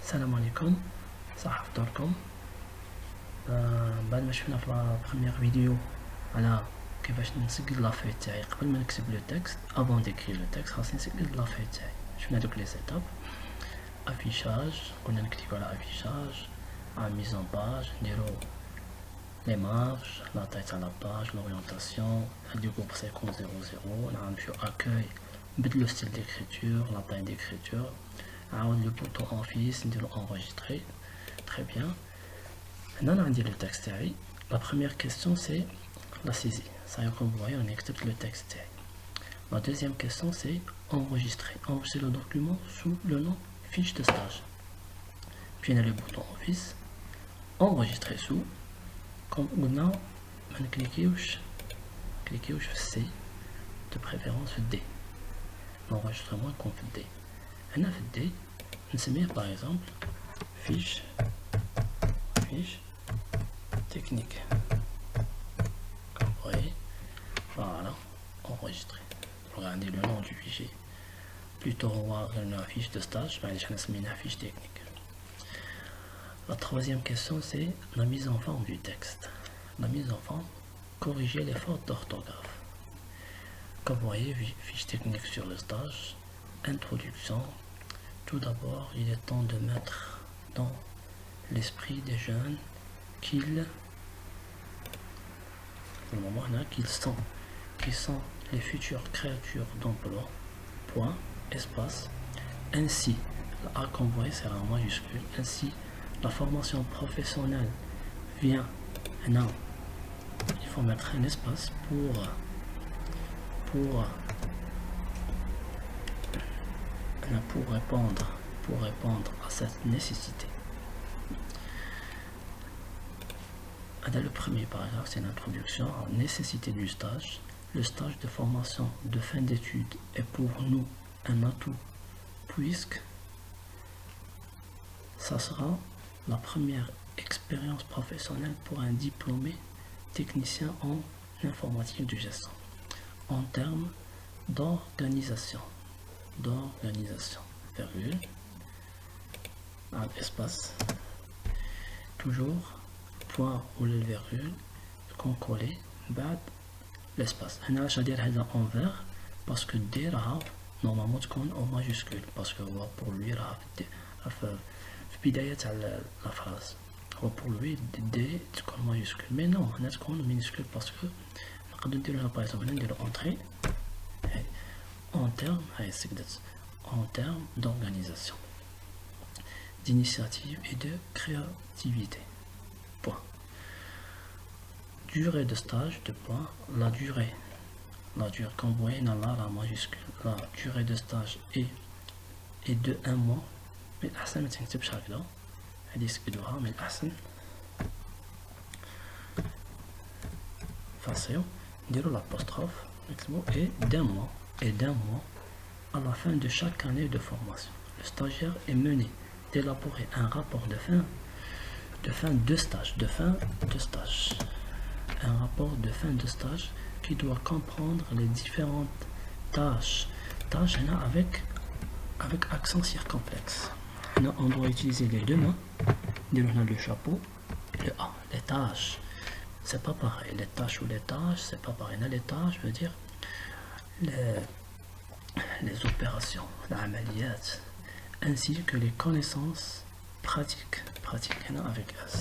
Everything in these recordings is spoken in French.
السلام عليكم، صح فطوركم. بعد ما شفنا في لا بروميير فيديو على كيفاش نسجل لافاي تاعي قبل ما نكتب لو تكست، افون ديكري لو تكست خاصني نسجل لافاي تاعي. شفنا دوك لي زيتاب: افيشاج، قلنا نكتبو على افيشاج، على ميزون باج نديرو لي مارج، لا تاي تاع لا باج، لورينتاسيون، هادي جروب سا يكون 00، نعاود نمشيو اكوي نبدلو ستيل ديكريتور، لا تاي ديكريتور، نعاود لو بوطون اونفيس نديرو انغيستري. Très bien. Maintenant, on dit le texte. La première question, c'est la saisie. Ça y est, comme vous voyez, on accepte le texte. La deuxième question, c'est enregistrer. Enregistrer le document sous le nom fiche de stage. Puis, on a le bouton Office. Enregistrer sous. Comme maintenant, on cliquez sur C. De préférence D. L'enregistrement qu'on fait D. On a fait D. On se met par exemple fiche technique. Comme vous voyez, voilà, enregistré. Regardez le nom du fichier. Plutôt on va une fiche de stage, une fiche technique. La troisième question, c'est la mise en forme du texte. La mise en forme, corriger les fautes d'orthographe. Comme vous voyez, fiche technique sur le stage, introduction. Tout d'abord, il est temps de mettre dans l'esprit des jeunes qu'ils sont les futures créatures d'emploi, point, espace, ainsi, la A qu'on voit c'est en majuscule, ainsi la formation professionnelle vient, non, il faut mettre un espace pour répondre à cette nécessité. Le premier paragraphe, c'est l'introduction à la nécessité du stage. Le stage de formation de fin d'études est pour nous un atout, puisque ça sera la première expérience professionnelle pour un diplômé technicien en informatique de gestion. En termes d'organisation, virgule, espace, toujours point ou le virgule qu'on collait بعد l'espace. هنا علاش ندير هذا envers parce que D راها normalement تكون au majuscule parce que هو pour lui راها في بداية تاع la phrase هو pour lui D تكون majuscule mais non هنا تكون minuscule parce que نقدر نديروها par exemple نديرو entrée en termes هاي سكدت en termes d'organisation, d'initiative et de créativité. Point. Durée de stage, de point. La durée, comme vous voyez dans la majuscule, la durée de stage est de 1 mois. Mais l'ahsan ما تنكتبش هكذا، هادي سكدوها من الأحسن. Facile. نديرو l'apostrophe نكتبو et d'un mois à la fin de chaque année de formation. Le stagiaire est mené d'élaborer un rapport de fin de stage. Un rapport de fin de stage qui doit comprendre les différentes tâches avec accent circonflexe. Là, on doit utiliser les deux mains. On a le chapeau, le A. Les tâches, c'est pas pareil. Les tâches ou les tâches, c'est pas pareil. Là, les tâches veut dire les opérations, l'amaliyat, ainsi que les connaissances pratiques avec S,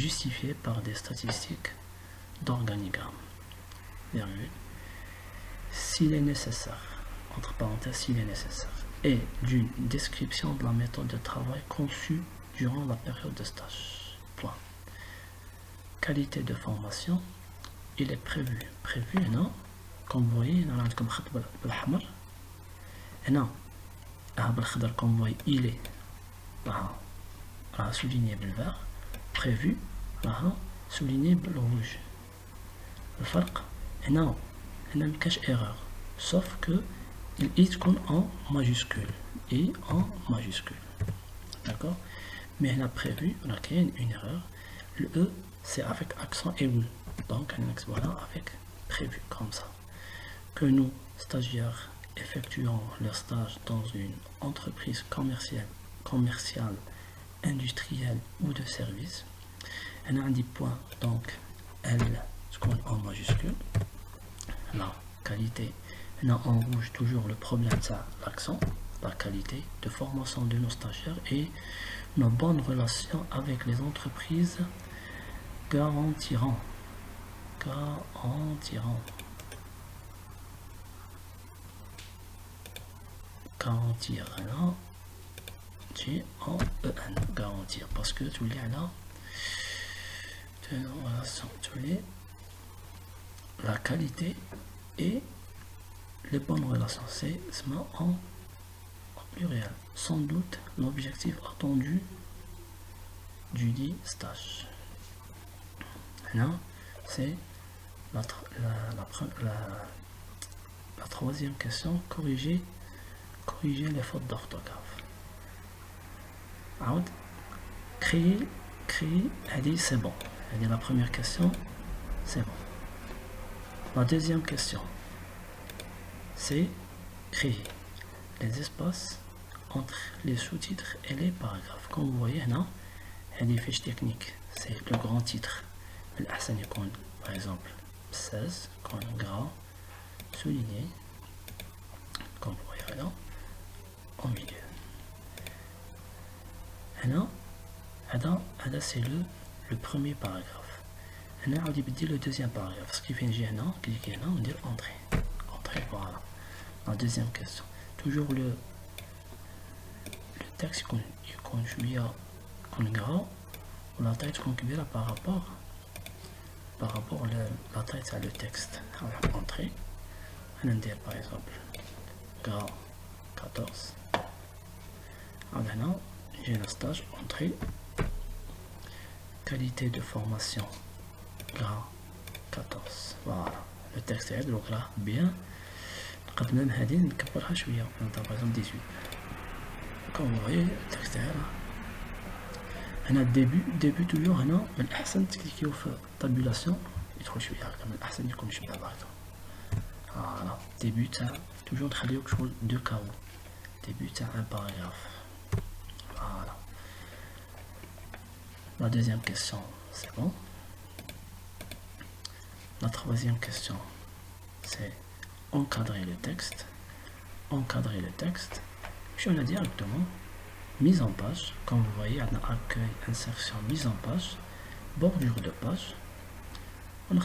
justifiées par des statistiques d'organigramme, s'il est nécessaire, entre parenthèses, s'il est nécessaire, et d'une description de la méthode de travail conçue durant la période de stage. Point. Qualité de formation, il est prévu, non? Comme vous voyez, on a comme خط بالأحمر. هنا بالخضر comme vous voyez, il est souligné بالvert, prévu souligné بالrouge. الفرق هنا مكاش erreur, sauf que il est en majuscule et en majuscule, d'accord? Mais on a prévu, on a créé une erreur. Le E c'est avec accent aigu, donc voilà avec prévu comme ça. Que nous, stagiaires, effectuons leur stage dans une entreprise commerciale commercial, industriel ou de service. On a un point, donc L, ce qu'on en majuscule. La qualité, on a en rouge toujours le problème, ça, l'accent, la qualité de formation de nos stagiaires et nos bonnes relations avec les entreprises garantiront là, G-A-E-N, garantir, parce que tous les là, la qualité et les bonnes relations, c'est en pluriel. Sans doute l'objectif attendu du dit stage. Là, c'est la troisième question, corriger les fautes d'orthographe. Créer, elle dit c'est bon. Elle dit la première question, c'est bon. La deuxième question, c'est créer les espaces entre les sous-titres et les paragraphes. Comme vous voyez, là, il y a des fiches techniques. C'est le grand titre. Par exemple, 16, gras, souligné, comme vous voyez là, au milieu. Et là, c'est le premier paragraphe. Et là, on dit le deuxième paragraphe. Ce qui fait que cliquez là, on dit entrée. Entrée, voilà. La deuxième question. Toujours le texte qu'on gras, ou la taille qu'on cuit par rapport à la taille à le texte. Alors, entrée. On va dire par exemple gras 14. Alors maintenant, j'ai un stage entrée. Qualité de formation gras 14. Voilà. Le texte est donc là bien. قبل ما هذه نكبرها شويه نعطيها par exemple 18. Comme vous voyez le texte est là. هنا début toujours هنا من الأحسن تكليكيو في tabulation يدخل شويه هكا من الأحسن يكون شويه هكا. Voilà. Début تاع toujours نخليوك شغل دو كاو. Début تاع un paragraphe. Voilà. La deuxième question, c'est bon. La troisième question, c'est encadrer le texte. Encadrer le texte. Puis on a directement mise en page. Comme vous voyez, on a accueil, insertion, mise en page, bordure de page. On a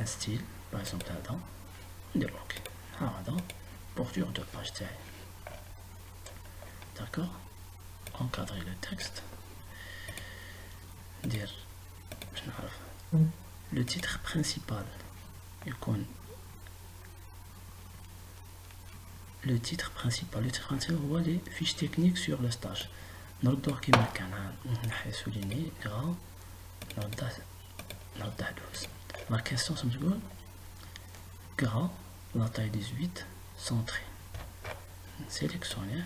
un style, par exemple là-dedans. On dit OK. Là-dedans, bordure de page. D'accord? Encadrer le texte. Dire le titre principal. Le titre principal هو les fiches techniques sur le stage. نردوه كيما كان نحي souligner gras نرده 12. La question ça me dit gras la taille 18 centré. Sélectionner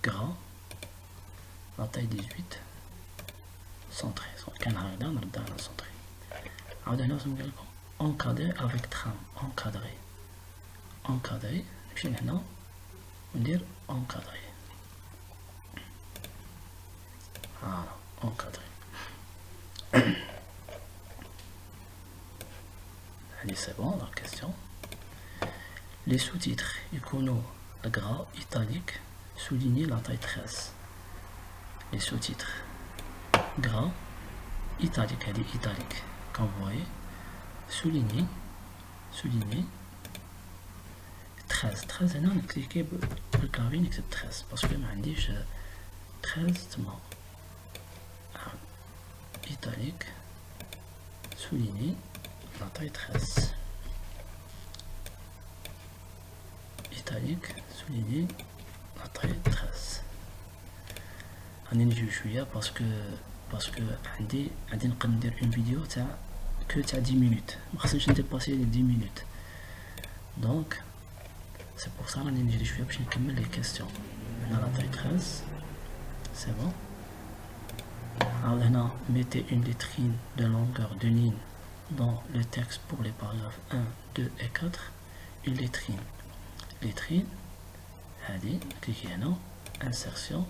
gras la taille 18 centré. كان هكذا نردها على centré. عاود هنا encadré avec trame. Encadré نمشي لهنا وندير encadré. Voilà, encadré. Allez, c'est bon la question. Les sous-titres يكونوا gras, italique, souligner la taille 13. Les sous-titres gras, italique, elle est italique, comme vous voyez, souligner 13. 13 هنا نكليكي بالكلافي نكتب 13 باسكو ما عنديش 13 تما. italique, souligner la taille 13. italique, souligner la taille 13. غادي نجيو شويه باسكو عندي نقدر ندير اون فيديو تاع 10 minutes ما خصنيش نديباسي 10 minutes. دونك c'est pour ça راني نجري شويه باش نكمل لي كيسيون. هنا la taille 13 c'est bon. Alors là, mettez une lettrine de longueur de ligne dans le texte pour les paragraphes 1, 2 et 4. Une lettrine. Lettrine, allez, cliquez là, insertion,